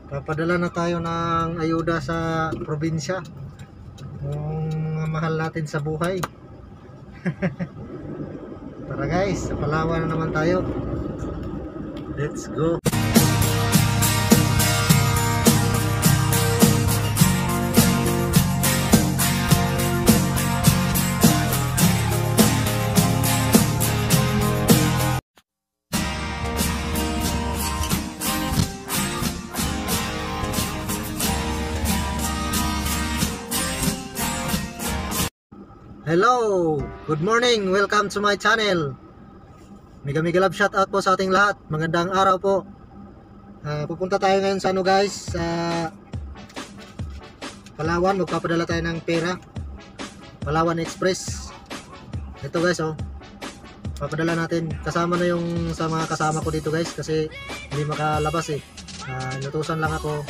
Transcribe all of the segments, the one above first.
Papadala na tayo ng ayuda sa probinsya. Yung mga mahal natin sa buhay. Tara guys, sa Palawan na naman tayo. Let's go. Hello! Good morning! Welcome to my channel. Mega love shout out po sa ating lahat. Magandang araw po. Pupunta tayo ngayon sa guys, sa Palawan. Magpapadala tayo ng pera. Palawan Express. Ito guys papadala natin. Kasama na yung sa mga kasama ko dito guys, kasi hindi makalabas inutusan lang ako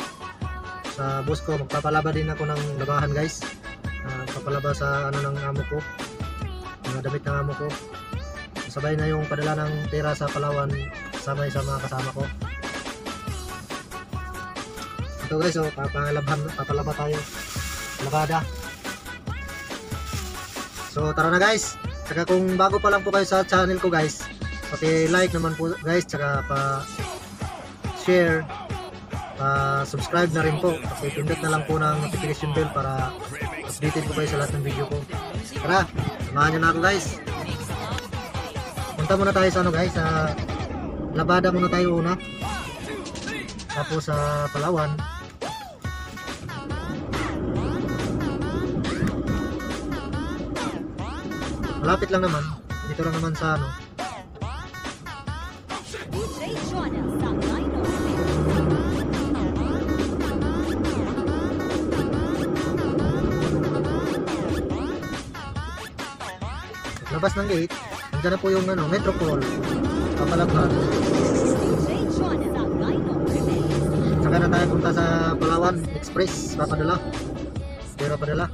sa boss ko. Magpapalaba din ako ng labahan guys. Papalaba sa ng amo ko, mga damit ng amo ko. Sabay na yung padala ng pera sa Palawan, kasama sa mga kasama ko. Ito guys papalaba tayo, labada. So tara na guys. Saka kung bago pa lang po kayo sa channel ko guys, paki-like naman po guys, saka pa-share, subscribe na rin po, kasi pindot na lang po ng notification bell para updated po kayo sa lahat ng video ko. Tara, samahan nyo na ako guys. Punta muna tayo sa guys, sa labada muna tayo una, tapos sa Palawan. Malapit lang naman, dito lang naman sa labas ng gate, nandiyan na po yung Metropol, papalaghan. Saka na tayo punta sa Palawan Express, papadala, pera padala.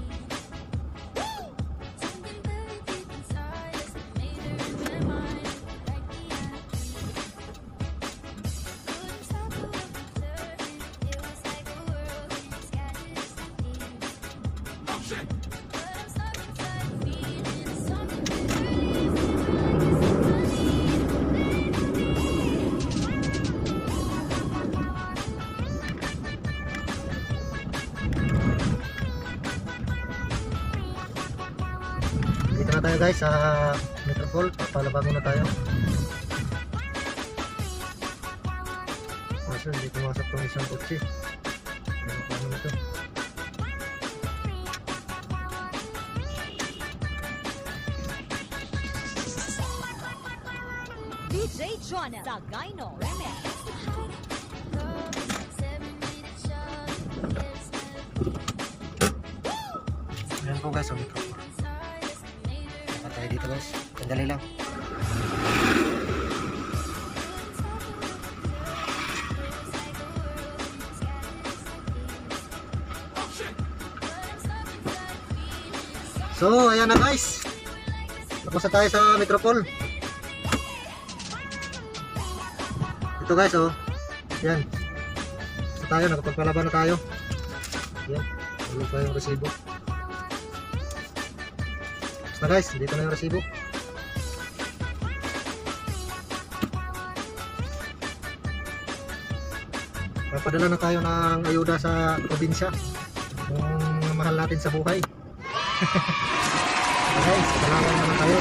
Dito na tayo guys sa Metropol, papalaba muna tayo. Kasi hindi pumasok tong isang kotse. Ano nito? DJ Jonah Zagaino Remix. Ayan po guys, Metropol. Tayo dito guys, sandali lang. So ayan na guys, tapos na tayo sa Metropol. Ito guys yan, basta tayo, nakapagpalaban na tayo. Yan, ulo pa yung resibo. Basta guys, dito na yung resibo. Papadala na tayo ng ayuda sa probinsya, yung mahal natin sa buhay. Guys, Palawan naman tayo.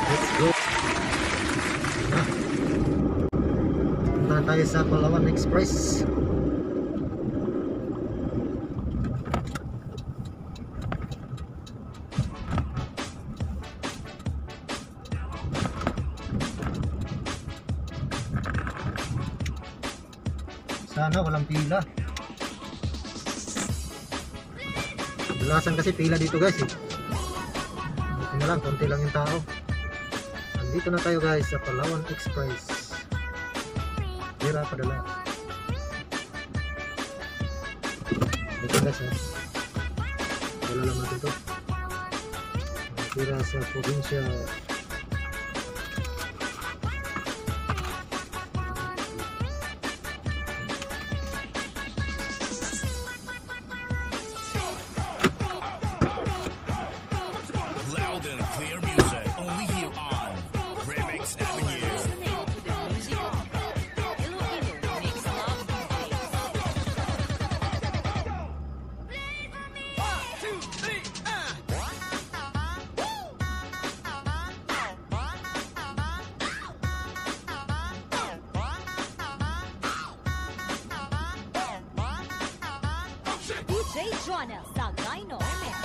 Let's go. Punta na tayo sa Palawan Express. Sana walang pila. Kadalasan kasi pila dito guys Buti na lang, konti lang yung tao. Andito na tayo guys sa Palawan Express. Pera padala. Dito guys dala lang natin to. Pera sa probinsya. DJ Jonas Sagayno Remix.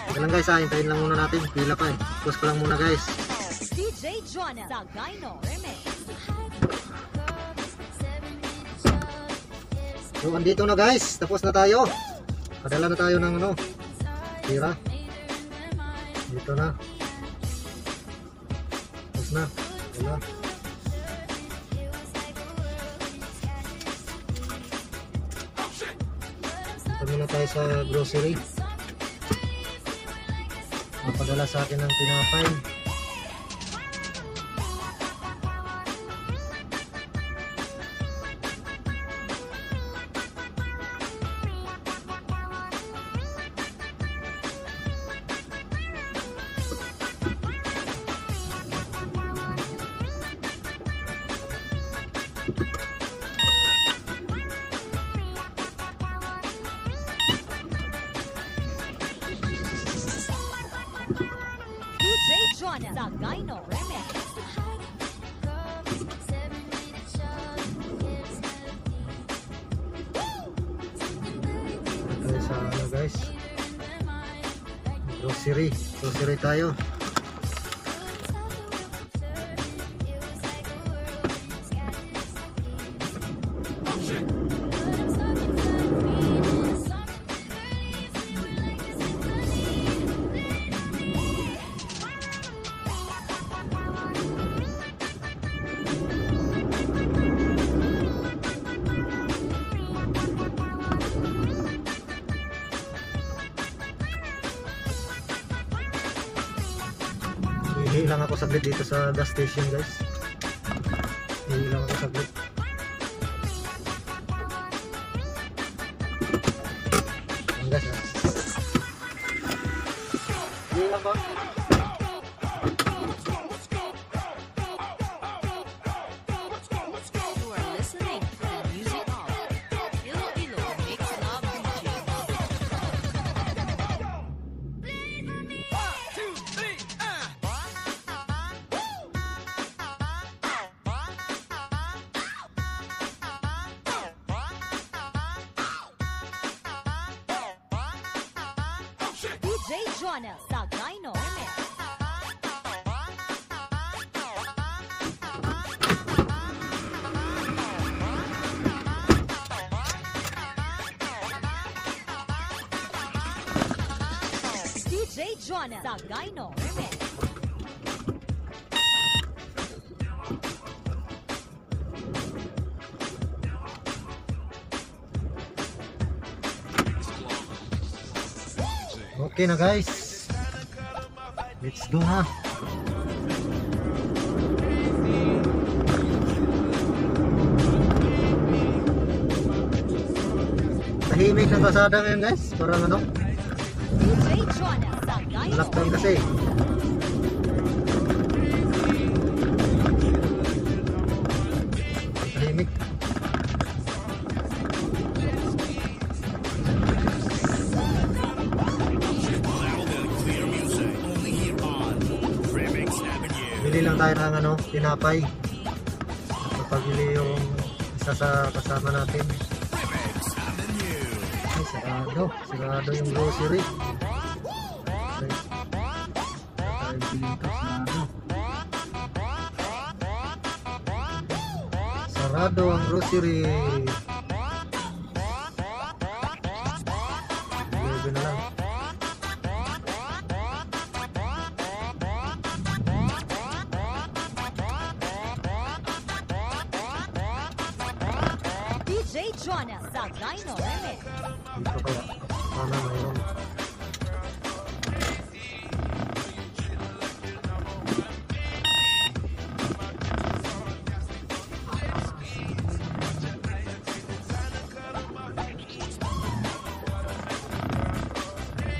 Sige lang guys, hintayin lang muna natin. Pila pa eh. Pause ko lang muna guys. DJ Jonas Sagayno Remix. So andito na guys, tapos na tayo. Padala na tayo ng ano, pera. Dito na. Tapos na. Wala. Dito muna tayo sa grocery. Napadala sa akin ng tinapay. DJ Jonas Sagayno Remix. Tayo sa ano guys, grocery tayo. Hihi lang ako saglit dito sa gas station guys. Hihi lang ako saglit. Ayan guys ha. Hihi lang ba? You are listening to the music of Iloilo Mix Love DJ. DJ Jonas Sagayno Remix. DJ Jonas Sagayno Remix. Okay na guys. Let's go na. Tahimik ng kasada ngayon guys. Parang ano, DJ Jonas Sagayno lockdown kasi. Tahimik. Bili lang tayo ng ano, tinapay. Napabili yung isa sa kasama natin. Ay, sarado yung grocery. Ay, tayo bili ito, sarado ang grocery. 11 na lang. DJ Jonas Sagayno Remix. Dito kaya. Sana mayroon.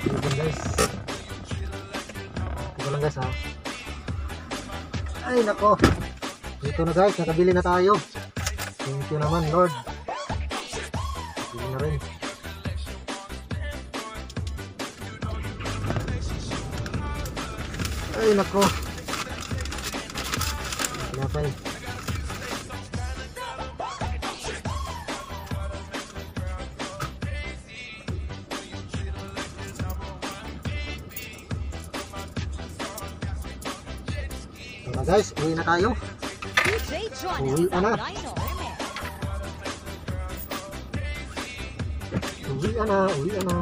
Dito guys. Dito lang guys ha. Ay nako. Dito na guys. Nakabili na tayo. Thank you naman Lord. Bili na rin. Ay nako. tinapay. Tara guys, uwi na tayo. DJ John Uwi ka na. Dino Remix. Uwi na, uwi na.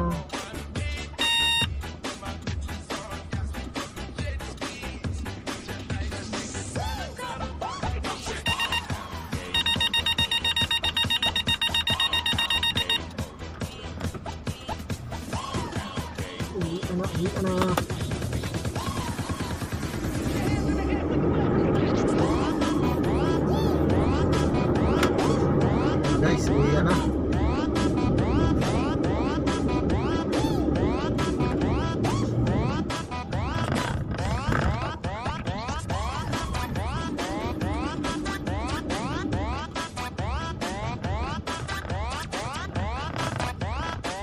Uwi na. Guys, uwi na.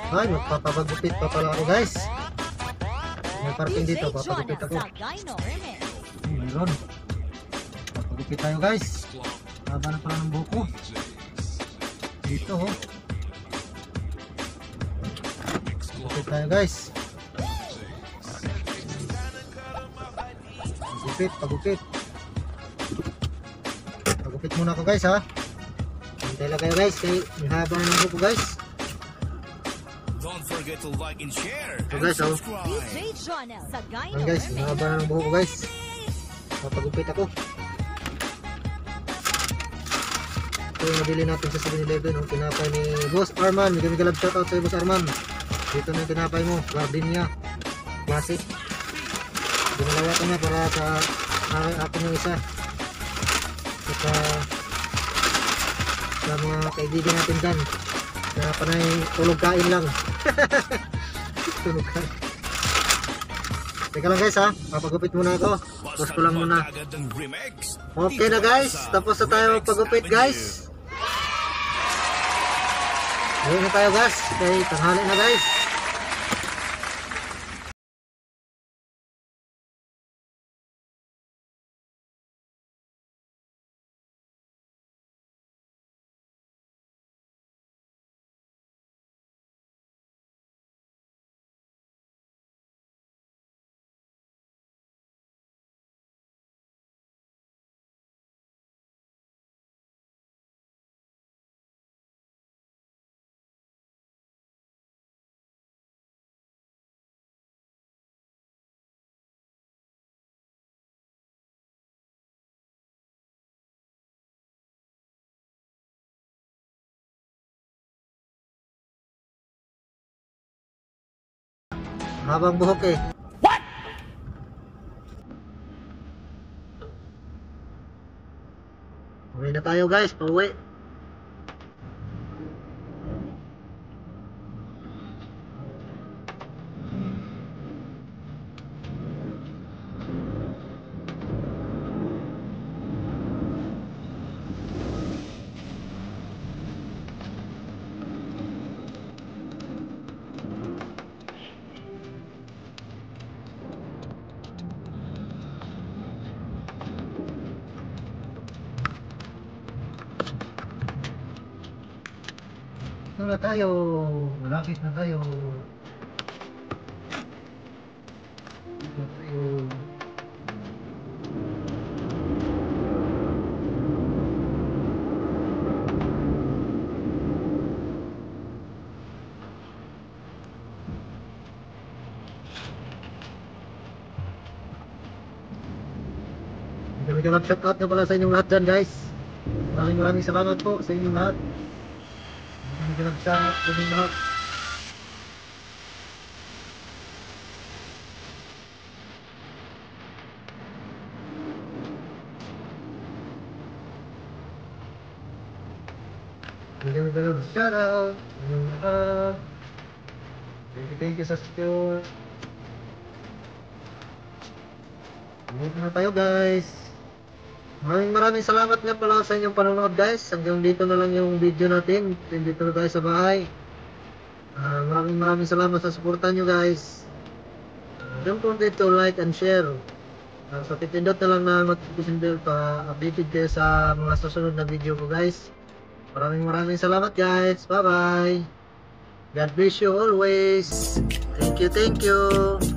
Ay, magpapagupit pa pala ako guys. May parking dito, DJ John papagupit ako. Dino Remix. Meron. Papagupit tayo guys. Haba na pala ng buko. Dito oh. Papagupit tayo guys. Pagupit, pagupit. Pagupit muna ako guys ha. Hintay lang kayo guys, kay haba na ng buko guys. Don't forget to like and share So and guys, oh. subscribe. DJ John Dino Ayan guys, Remix. mahaba na ng buhok ko guys. Papagupit ako. Ito yung nabili natin sa 7-Eleven, oh. Tinapay ni Boss Arman. May galab shoutout sa Boss Arman. Dito na yung tinapay mo, Gardenia Classic. Ginalawa ko na para sa akin yung isa. Sa mga kaibigan natin dyan. Na panay tulog kain lang. Tulog kain. Teka lang guys ha, papagupit muna ako. Pause ko lang muna. Agad ng remix. Okay na guys, tapos na tayo magpagupit guys. Ayun na tayo guys, okay, tanghali na guys. Habang buhok eh. What? Uwi na tayo guys, pauwi. Ito na tayo. Malapit na tayo. Ito tayo. Kami shout out na pala sa inyong lahat dyan guys. Maraming salamat po sa inyong lahat. Kami shout out sa inyong lahat. Shout out sa inyong lahat. Thank you sa support. Dito na tayo guys. Maraming salamat nga pala sa inyong panonood guys. Hanggang dito na lang yung video natin. Dito na tayo sa bahay. Maraming salamat sa suporta nyo guys. Don't forget to like and share. So pipindot na lang na notification pa updated kayo sa mga susunod na video ko guys. Maraming salamat guys. Bye bye. God bless you always. Thank you.